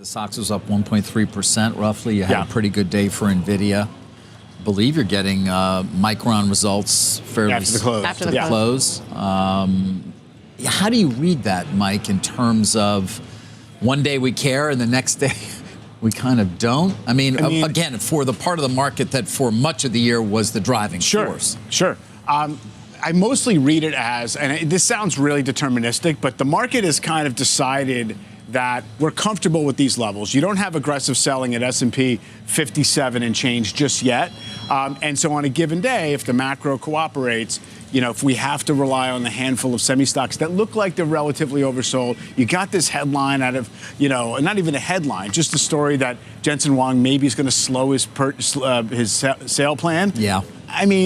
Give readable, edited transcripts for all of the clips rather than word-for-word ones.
The stocks was up 1.3% roughly. You had a pretty good day for Nvidia. I believe you're getting Micron results fairly after the close. After the close. How do you read that, Mike, in terms of one day we care and the next day we kind of don't? I mean, again, for the part of the market that for much of the year was the driving force. Sure. I mostly read it as, and this sounds really deterministic, but the market has kind of decided that we're comfortable with these levels. You don't have aggressive selling at S&P 57 and change just yet. And so on a given day, if the macro cooperates, if we have to rely on the handful of semi-stocks that look like they're relatively oversold, you got this headline out of, not even a headline, just a story that Jensen Huang maybe is going to slow his sale plan. Yeah.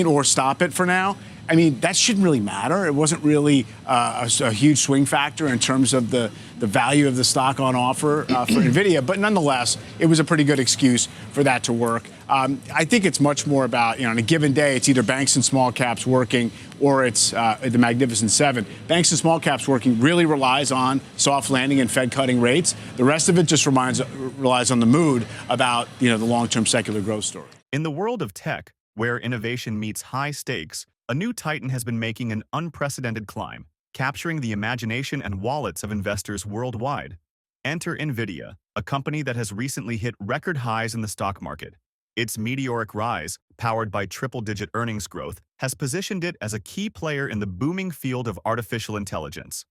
Or stop it for now. That shouldn't really matter. It wasn't really a huge swing factor in terms of the value of the stock on offer for Nvidia. But nonetheless, it was a pretty good excuse for that to work. I think it's much more about, on a given day, it's either banks and small caps working or it's the Magnificent Seven. Banks and small caps working really relies on soft landing and Fed cutting rates. The rest of it just relies on the mood about, the long-term secular growth story. In the world of tech, where innovation meets high stakes, a new titan has been making an unprecedented climb, capturing the imagination and wallets of investors worldwide. Enter Nvidia, a company that has recently hit record highs in the stock market. Its meteoric rise, powered by triple-digit earnings growth, has positioned it as a key player in the booming field of artificial intelligence.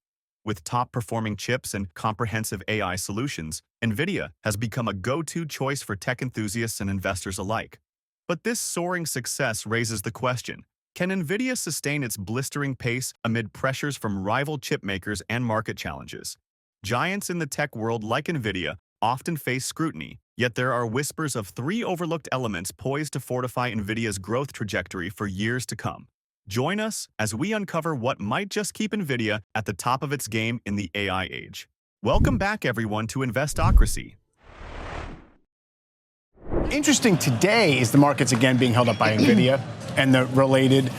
With top-performing chips and comprehensive AI solutions, Nvidia has become a go-to choice for tech enthusiasts and investors alike. But this soaring success raises the question: can Nvidia sustain its blistering pace amid pressures from rival chip makers and market challenges? Giants in the tech world like Nvidia often face scrutiny, yet there are whispers of three overlooked elements poised to fortify Nvidia's growth trajectory for years to come. Join us as we uncover what might just keep Nvidia at the top of its game in the AI age. Welcome back, everyone, to Investocracy. Interesting today is the market's again being held up by Nvidia and the related,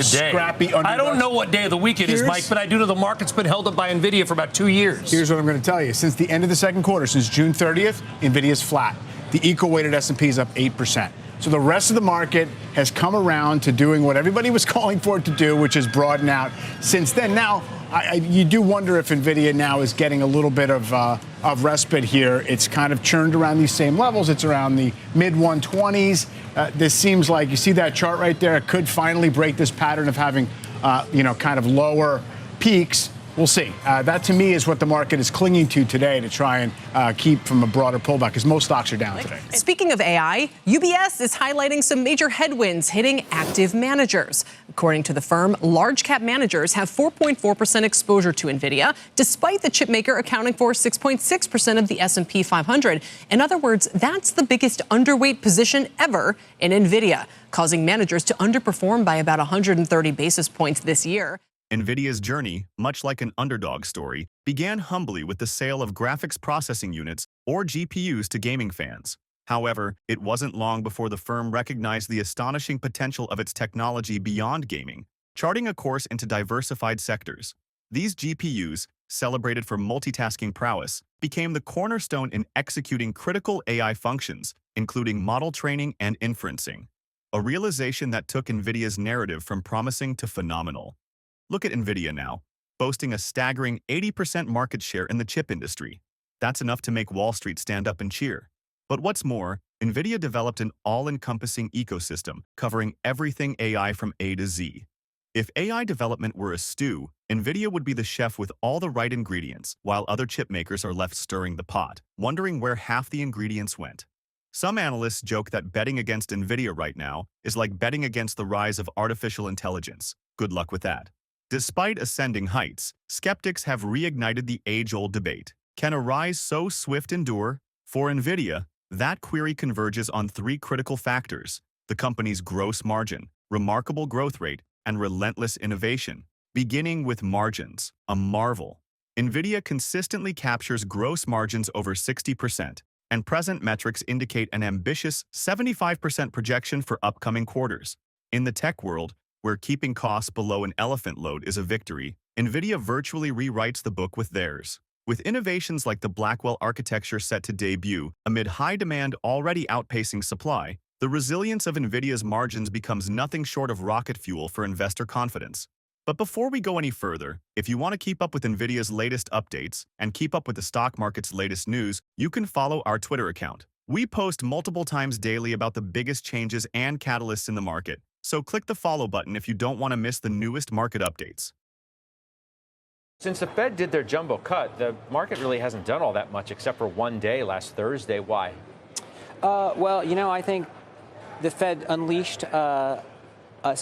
scrappy underdogs. I don't know what day of the week it is, Mike, but I do know the market's been held up by Nvidia for about 2 years. Here's what I'm going to tell you. Since the end of the second quarter, since June 30th, Nvidia's flat. The equal-weighted S&P is up 8%. So the rest of the market has come around to doing what everybody was calling for it to do, which is broaden out since then. Now, you do wonder if Nvidia now is getting a little bit of respite here. It's kind of churned around these same levels. It's around the mid-120s. This seems like, you see that chart right there, it could finally break this pattern of having, kind of lower peaks. We'll see. That, to me, is what the market is clinging to today to try and keep from a broader pullback, because most stocks are down today. Speaking of AI, UBS is highlighting some major headwinds hitting active managers. According to the firm, large-cap managers have 4.4% exposure to Nvidia, despite the chipmaker accounting for 6.6% of the S&P 500. In other words, that's the biggest underweight position ever in Nvidia, causing managers to underperform by about 130 basis points this year. Nvidia's journey, much like an underdog story, began humbly with the sale of graphics processing units, or GPUs, to gaming fans. However, it wasn't long before the firm recognized the astonishing potential of its technology beyond gaming, charting a course into diversified sectors. These GPUs, celebrated for multitasking prowess, became the cornerstone in executing critical AI functions, including model training and inferencing. A realization that took Nvidia's narrative from promising to phenomenal. Look at Nvidia now, boasting a staggering 80% market share in the chip industry. That's enough to make Wall Street stand up and cheer. But what's more, Nvidia developed an all-encompassing ecosystem covering everything AI from A to Z. If AI development were a stew, Nvidia would be the chef with all the right ingredients, while other chip makers are left stirring the pot, wondering where half the ingredients went. Some analysts joke that betting against Nvidia right now is like betting against the rise of artificial intelligence. Good luck with that. Despite ascending heights, skeptics have reignited the age-old debate. Can a rise so swift endure? For Nvidia, that query converges on three critical factors: the company's gross margin, remarkable growth rate, and relentless innovation. Beginning with margins, a marvel. Nvidia consistently captures gross margins over 60%, and present metrics indicate an ambitious 75% projection for upcoming quarters. In the tech world, where keeping costs below an elephant load is a victory, Nvidia virtually rewrites the book with theirs. With innovations like the Blackwell architecture set to debut amid high demand already outpacing supply, the resilience of Nvidia's margins becomes nothing short of rocket fuel for investor confidence. But before we go any further, if you want to keep up with Nvidia's latest updates and keep up with the stock market's latest news, you can follow our Twitter account. We post multiple times daily about the biggest changes and catalysts in the market, so click the follow button if you don't want to miss the newest market updates. Since the Fed did their jumbo cut, the market really hasn't done all that much except for one day last Thursday. Why? Well, I think the Fed unleashed us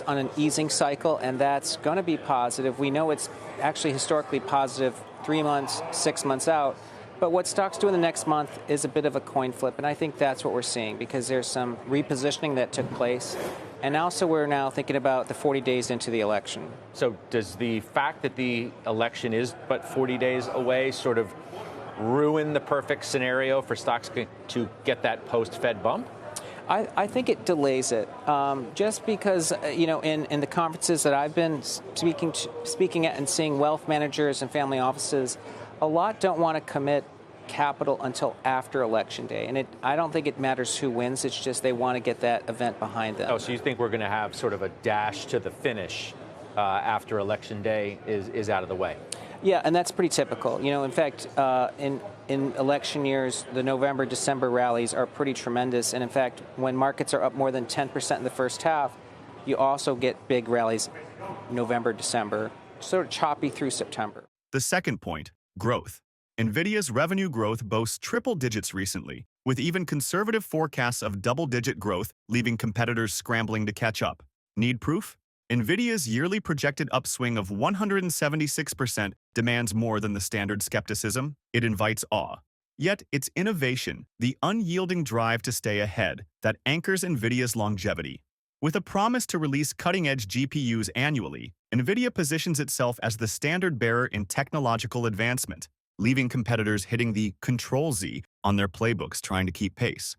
on an easing cycle, and that's going to be positive. We know it's actually historically positive 3 months, 6 months out. But what stocks do in the next month is a bit of a coin flip, and I think that's what we're seeing because there's some repositioning that took place. And also we're now thinking about the 40 days into the election. So does the fact that the election is but 40 days away sort of ruin the perfect scenario for stocks to get that post-Fed bump? I think it delays it, just because, in the conferences that I've been speaking at and seeing wealth managers and family offices, a lot don't want to commit capital until after Election Day. And I don't think it matters who wins. It's just they want to get that event behind them. Oh, so you think we're going to have sort of a dash to the finish after Election Day is out of the way? Yeah, and that's pretty typical. In fact, in election years, the November, December rallies are pretty tremendous. And in fact, when markets are up more than 10% in the first half, you also get big rallies November, December, sort of choppy through September. The second point, growth. Nvidia's revenue growth boasts triple digits recently, with even conservative forecasts of double-digit growth leaving competitors scrambling to catch up. Need proof? Nvidia's yearly projected upswing of 176% demands more than the standard skepticism. It invites awe. Yet, it's innovation, the unyielding drive to stay ahead, that anchors Nvidia's longevity. With a promise to release cutting-edge GPUs annually, Nvidia positions itself as the standard bearer in technological advancement, leaving competitors hitting the Control-Z on their playbooks trying to keep pace.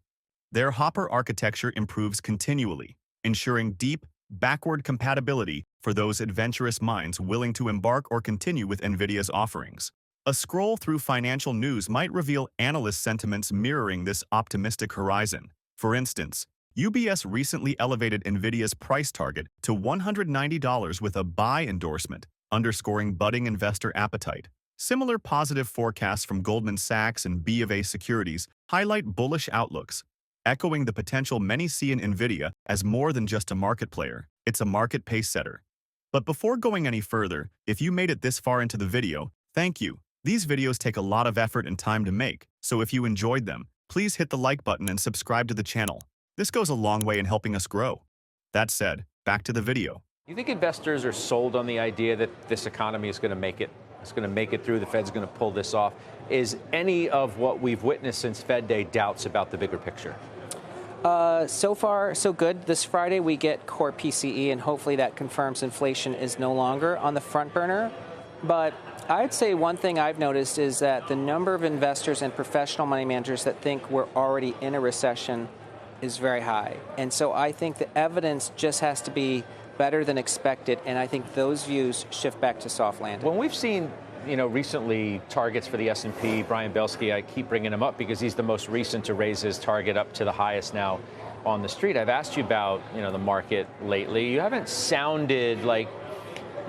Their Hopper architecture improves continually, ensuring deep, backward compatibility for those adventurous minds willing to embark or continue with Nvidia's offerings. A scroll through financial news might reveal analyst sentiments mirroring this optimistic horizon. For instance, UBS recently elevated Nvidia's price target to $190 with a buy endorsement, underscoring budding investor appetite. Similar positive forecasts from Goldman Sachs and BofA Securities highlight bullish outlooks, echoing the potential many see in Nvidia as more than just a market player. It's a market pace setter. But before going any further, if you made it this far into the video, thank you. These videos take a lot of effort and time to make, so if you enjoyed them, please hit the like button and subscribe to the channel. This goes a long way in helping us grow. That said, back to the video. You think investors are sold on the idea that this economy is going to make it? It's going to make it through. The Fed's going to pull this off. Is any of what we've witnessed since Fed Day doubts about the bigger picture? So far, so good. This Friday, we get core PCE, and hopefully that confirms inflation is no longer on the front burner. But I'd say one thing I've noticed is that the number of investors and professional money managers that think we're already in a recession is very high. And so I think the evidence just has to be better than expected, and I think those views shift back to soft landing. When we've seen, recently targets for the S&P, Brian Belsky, I keep bringing him up because he's the most recent to raise his target up to the highest now on the street. I've asked you about, the market lately. You haven't sounded like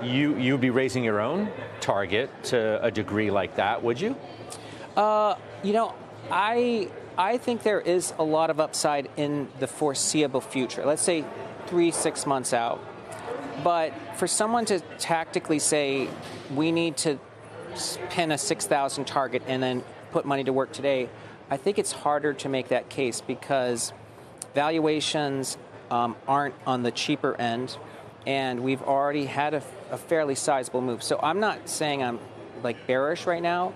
you'd be raising your own target to a degree like that, would you? I think there is a lot of upside in the foreseeable future. Let's say 3-6 months out. But for someone to tactically say we need to pin a 6,000 target and then put money to work today, I think it's harder to make that case because valuations aren't on the cheaper end, and we've already had a fairly sizable move. So I'm not saying I'm bearish right now,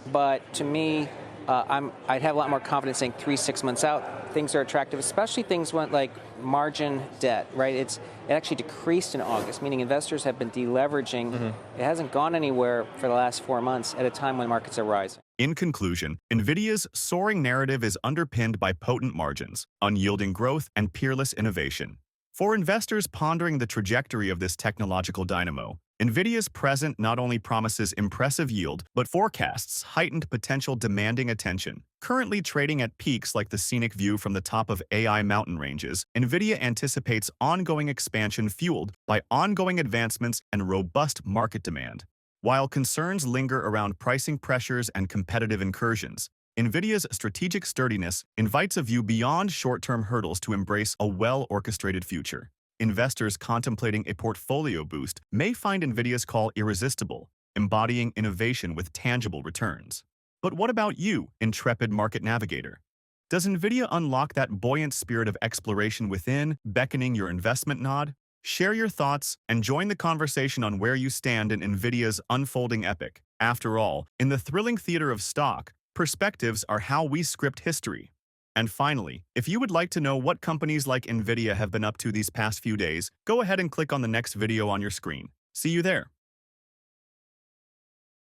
but to me, I'd have a lot more confidence saying 3-6 months out, things are attractive, especially things like margin debt, right? It actually decreased in August, meaning investors have been deleveraging. Mm-hmm. It hasn't gone anywhere for the last 4 months at a time when markets are rising. In conclusion, Nvidia's soaring narrative is underpinned by potent margins, unyielding growth, and peerless innovation. For investors pondering the trajectory of this technological dynamo, Nvidia's present not only promises impressive yield, but forecasts heightened potential demanding attention. Currently trading at peaks like the scenic view from the top of AI mountain ranges, Nvidia anticipates ongoing expansion fueled by ongoing advancements and robust market demand. While concerns linger around pricing pressures and competitive incursions, Nvidia's strategic sturdiness invites a view beyond short-term hurdles to embrace a well-orchestrated future. Investors contemplating a portfolio boost may find Nvidia's call irresistible, embodying innovation with tangible returns. But what about you, intrepid market navigator? Does Nvidia unlock that buoyant spirit of exploration within, beckoning your investment nod? Share your thoughts and join the conversation on where you stand in Nvidia's unfolding epic. After all, in the thrilling theater of stock, perspectives are how we script history. And finally, if you would like to know what companies like Nvidia have been up to these past few days, go ahead and click on the next video on your screen. See you there.